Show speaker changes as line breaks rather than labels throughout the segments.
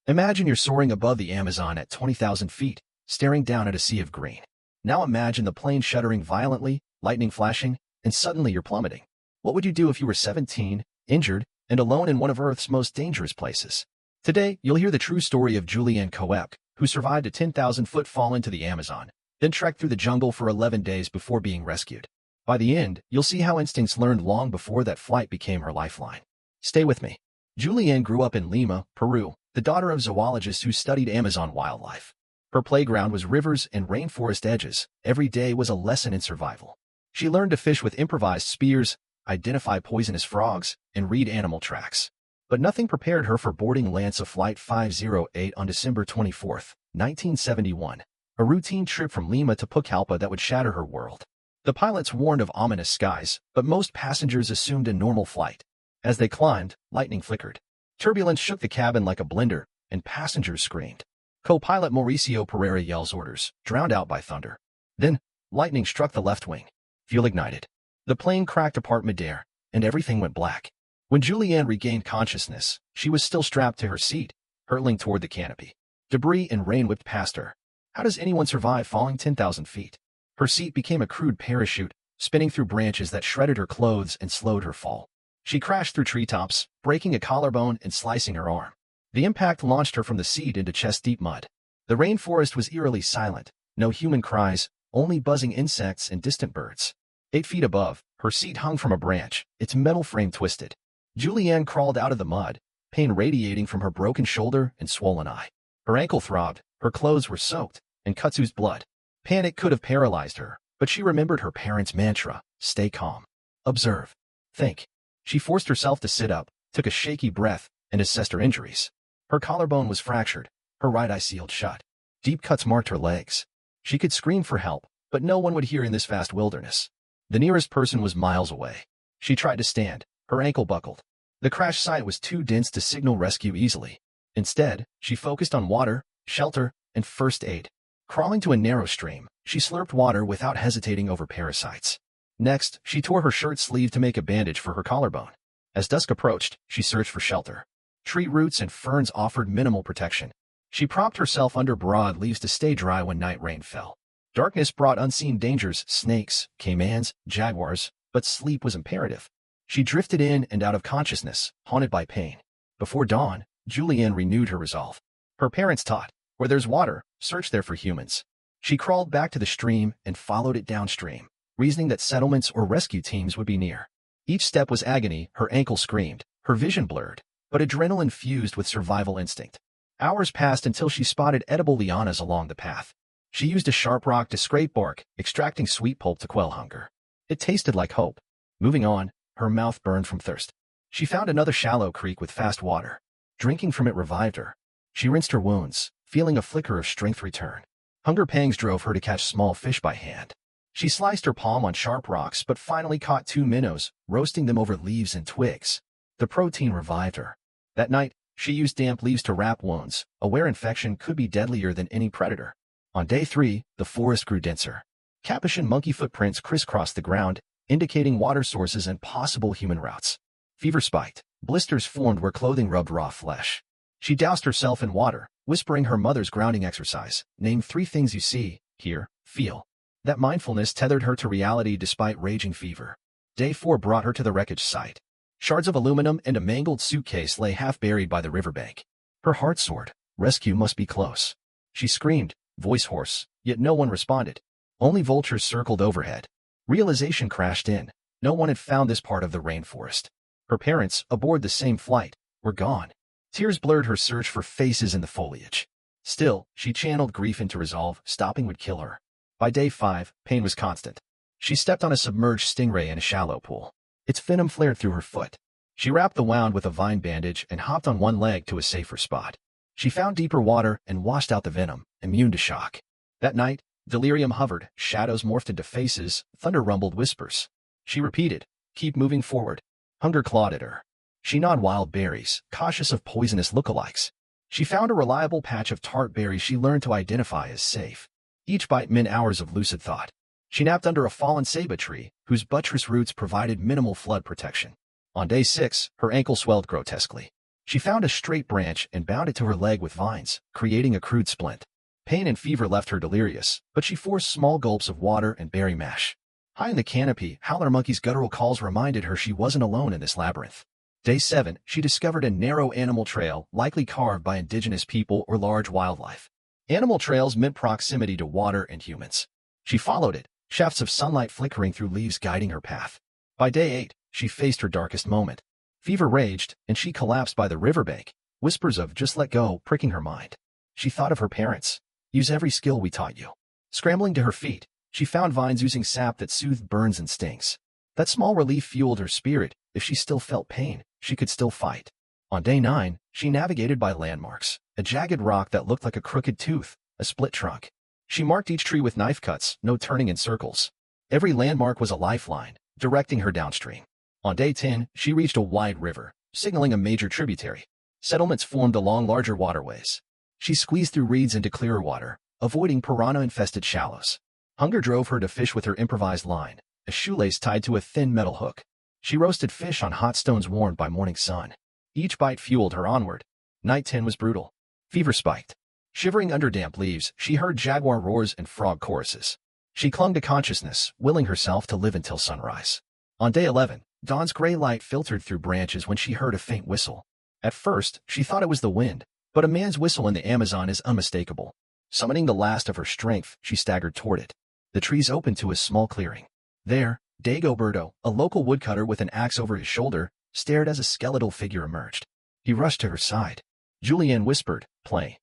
Imagine you're soaring above the Amazon at 20,000 feet, staring down at a sea of green. Now imagine the plane shuddering violently, lightning flashing, and suddenly you're plummeting. What would you do if you were 17, injured, and alone in one of Earth's most dangerous places? Today, you'll hear the true story of Julianne Koepke, who survived a 10,000-foot fall into the Amazon, then trekked through the jungle for 11 days before being rescued. By the end, you'll see how instincts learned long before that flight became her lifeline. Stay with me. Julianne grew up in Lima, Peru, the daughter of zoologists who studied Amazon wildlife. Her playground was rivers and rainforest edges. Every day was a lesson in survival. She learned to fish with improvised spears, identify poisonous frogs, and read animal tracks. But nothing prepared her for boarding Lanza Flight 508 on December 24, 1971, a routine trip from Lima to Pucallpa that would shatter her world. The pilots warned of ominous skies, but most passengers assumed a normal flight. As they climbed, lightning flickered. Turbulence shook the cabin like a blender, and passengers screamed. Co-pilot Mauricio Pereira yells orders, drowned out by thunder. Then, lightning struck the left wing. Fuel ignited. The plane cracked apart midair, and everything went black. When Julianne regained consciousness, she was still strapped to her seat, hurtling toward the canopy. Debris and rain whipped past her. How does anyone survive falling 10,000 feet? Her seat became a crude parachute, spinning through branches that shredded her clothes and slowed her fall. She crashed through treetops, breaking a collarbone and slicing her arm. The impact launched her from the seat into chest-deep mud. The rainforest was eerily silent, no human cries, only buzzing insects and distant birds. 8 feet above, her seat hung from a branch, its metal frame twisted. Julianne crawled out of the mud, pain radiating from her broken shoulder and swollen eye. Her ankle throbbed, her clothes were soaked, and cuts oozed blood. Panic could have paralyzed her, but she remembered her parents' mantra, stay calm. Observe. Think. She forced herself to sit up, took a shaky breath, and assessed her injuries. Her collarbone was fractured, her right eye sealed shut. Deep cuts marked her legs. She could scream for help, but no one would hear in this vast wilderness. The nearest person was miles away. She tried to stand, her ankle buckled. The crash site was too dense to signal rescue easily. Instead, she focused on water, shelter, and first aid. Crawling to a narrow stream, she slurped water without hesitating over parasites. Next, she tore her shirt sleeve to make a bandage for her collarbone. As dusk approached, she searched for shelter. Tree roots and ferns offered minimal protection. She propped herself under broad leaves to stay dry when night rain fell. Darkness brought unseen dangers, snakes, caimans, jaguars, but sleep was imperative. She drifted in and out of consciousness, haunted by pain. Before dawn, Julianne renewed her resolve. Her parents taught, where there's water, search there for humans. She crawled back to the stream and followed it downstream, reasoning that settlements or rescue teams would be near. Each step was agony, her ankle screamed, her vision blurred, but adrenaline fused with survival instinct. Hours passed until she spotted edible lianas along the path. She used a sharp rock to scrape bark, extracting sweet pulp to quell hunger. It tasted like hope. Moving on, her mouth burned from thirst. She found another shallow creek with fast water. Drinking from it revived her. She rinsed her wounds, feeling a flicker of strength return. Hunger pangs drove her to catch small fish by hand. She sliced her palm on sharp rocks but finally caught 2 minnows, roasting them over leaves and twigs. The protein revived her. That night, she used damp leaves to wrap wounds, aware infection could be deadlier than any predator. On day 3, the forest grew denser. Capuchin monkey footprints crisscrossed the ground, indicating water sources and possible human routes. Fever spiked. Blisters formed where clothing rubbed raw flesh. She doused herself in water, whispering her mother's grounding exercise. Name 3 things you see, hear, feel. That mindfulness tethered her to reality despite raging fever. Day 4 brought her to the wreckage site. Shards of aluminum and a mangled suitcase lay half buried by the riverbank. Her heart soared. Rescue must be close. She screamed, voice hoarse, yet no one responded. Only vultures circled overhead. Realization crashed in. No one had found this part of the rainforest. Her parents, aboard the same flight, were gone. Tears blurred her search for faces in the foliage. Still, she channeled grief into resolve. Stopping would kill her. By day 5, pain was constant. She stepped on a submerged stingray in a shallow pool. Its venom flared through her foot. She wrapped the wound with a vine bandage and hopped on one leg to a safer spot. She found deeper water and washed out the venom, immune to shock. That night, delirium hovered, shadows morphed into faces, thunder rumbled whispers. She repeated, keep moving forward. Hunger clawed at her. She gnawed wild berries, cautious of poisonous lookalikes. She found a reliable patch of tart berries she learned to identify as safe. Each bite meant hours of lucid thought. She napped under a fallen ceiba tree, whose buttress roots provided minimal flood protection. On day 6, her ankle swelled grotesquely. She found a straight branch and bound it to her leg with vines, creating a crude splint. Pain and fever left her delirious, but she forced small gulps of water and berry mash. High in the canopy, howler monkey's guttural calls reminded her she wasn't alone in this labyrinth. Day 7, she discovered a narrow animal trail, likely carved by indigenous people or large wildlife. Animal trails meant proximity to water and humans. She followed it, shafts of sunlight flickering through leaves guiding her path. By day 8, she faced her darkest moment. Fever raged, and she collapsed by the riverbank, whispers of "just let go" pricking her mind. She thought of her parents. Use every skill we taught you. Scrambling to her feet, she found vines oozing sap that soothed burns and stings. That small relief fueled her spirit. If she still felt pain, she could still fight. On day 9, she navigated by landmarks, a jagged rock that looked like a crooked tooth, a split trunk. She marked each tree with knife cuts, no turning in circles. Every landmark was a lifeline, directing her downstream. On day 10, she reached a wide river, signaling a major tributary. Settlements formed along larger waterways. She squeezed through reeds into clearer water, avoiding piranha-infested shallows. Hunger drove her to fish with her improvised line, a shoelace tied to a thin metal hook. She roasted fish on hot stones warmed by morning sun. Each bite fueled her onward. Night 10 was brutal. Fever spiked. Shivering under damp leaves, she heard jaguar roars and frog choruses. She clung to consciousness, willing herself to live until sunrise. On day 11, dawn's gray light filtered through branches when she heard a faint whistle. At first, she thought it was the wind, but a man's whistle in the Amazon is unmistakable. Summoning the last of her strength, she staggered toward it. The trees opened to a small clearing. There, Dagoberto, a local woodcutter with an axe over his shoulder, stared as a skeletal figure emerged. He rushed to her side. Julianne whispered, "Play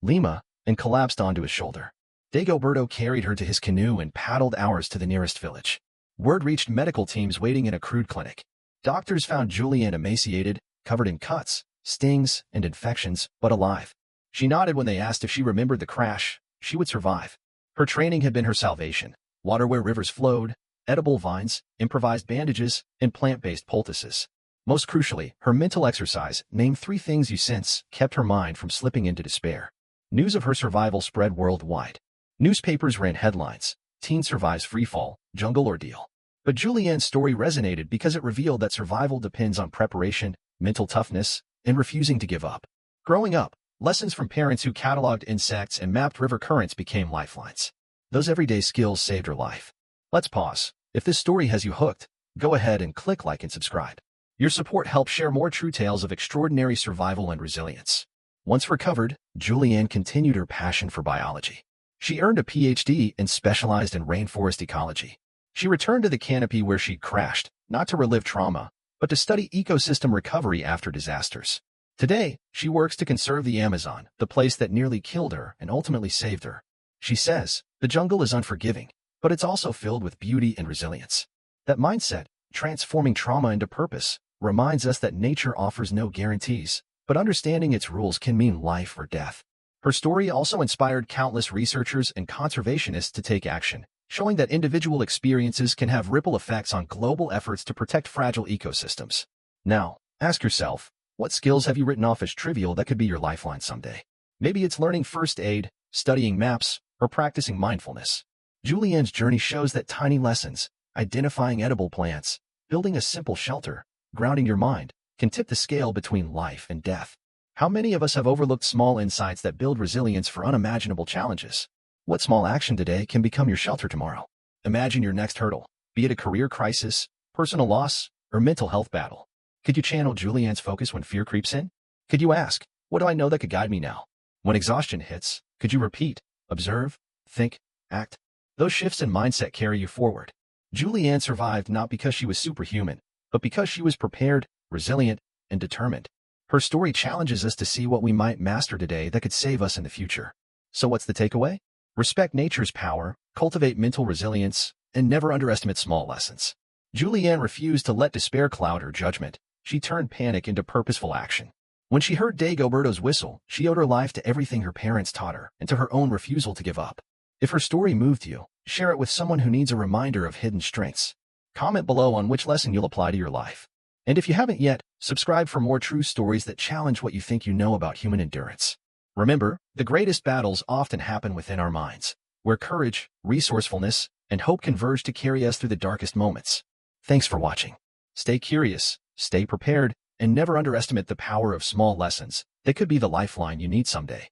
Lima," and collapsed onto his shoulder. Dagoberto carried her to his canoe and paddled hours to the nearest village. Word reached medical teams waiting in a crude clinic. Doctors found Julianne emaciated, covered in cuts, stings, and infections, but alive. She nodded when they asked if she remembered the crash. She would survive. Her training had been her salvation. Water where rivers flowed, edible vines, improvised bandages, and plant-based poultices. Most crucially, her mental exercise, name 3 things you sense, kept her mind from slipping into despair. News of her survival spread worldwide. Newspapers ran headlines: "Teen survives freefall, jungle ordeal." But Julianne's story resonated because it revealed that survival depends on preparation, mental toughness, and refusing to give up. Growing up, lessons from parents who cataloged insects and mapped river currents became lifelines. Those everyday skills saved her life. Let's pause. If this story has you hooked, go ahead and click like and subscribe. Your support helps share more true tales of extraordinary survival and resilience. Once recovered, Julianne continued her passion for biology. She earned a PhD and specialized in rainforest ecology. She returned to the canopy where she'd crashed, not to relive trauma, but to study ecosystem recovery after disasters. Today, she works to conserve the Amazon, the place that nearly killed her and ultimately saved her. She says, "The jungle is unforgiving, but it's also filled with beauty and resilience." That mindset, transforming trauma into purpose, reminds us that nature offers no guarantees, but understanding its rules can mean life or death. Her story also inspired countless researchers and conservationists to take action, showing that individual experiences can have ripple effects on global efforts to protect fragile ecosystems. Now, ask yourself, what skills have you written off as trivial that could be your lifeline someday? Maybe it's learning first aid, studying maps, or practicing mindfulness. Julianne's journey shows that tiny lessons, identifying edible plants, building a simple shelter, grounding your mind, can tip the scale between life and death. How many of us have overlooked small insights that build resilience for unimaginable challenges? What small action today can become your shelter tomorrow? Imagine your next hurdle, be it a career crisis, personal loss, or mental health battle. Could you channel Julianne's focus when fear creeps in? Could you ask, "What do I know that could guide me now?" When exhaustion hits, could you repeat, observe, think, act? Those shifts in mindset carry you forward. Julianne survived not because she was superhuman, but because she was prepared, resilient, and determined. Her story challenges us to see what we might master today that could save us in the future. So what's the takeaway? Respect nature's power, cultivate mental resilience, and never underestimate small lessons. Julianne refused to let despair cloud her judgment. She turned panic into purposeful action. When she heard Dagoberto's whistle, she owed her life to everything her parents taught her and to her own refusal to give up. If her story moved you, share it with someone who needs a reminder of hidden strengths. Comment below on which lesson you'll apply to your life. And if you haven't yet, subscribe for more true stories that challenge what you think you know about human endurance. Remember, the greatest battles often happen within our minds, where courage, resourcefulness, and hope converge to carry us through the darkest moments. Thanks for watching. Stay curious, stay prepared, And never underestimate the power of small lessons. They could be the lifeline you need someday.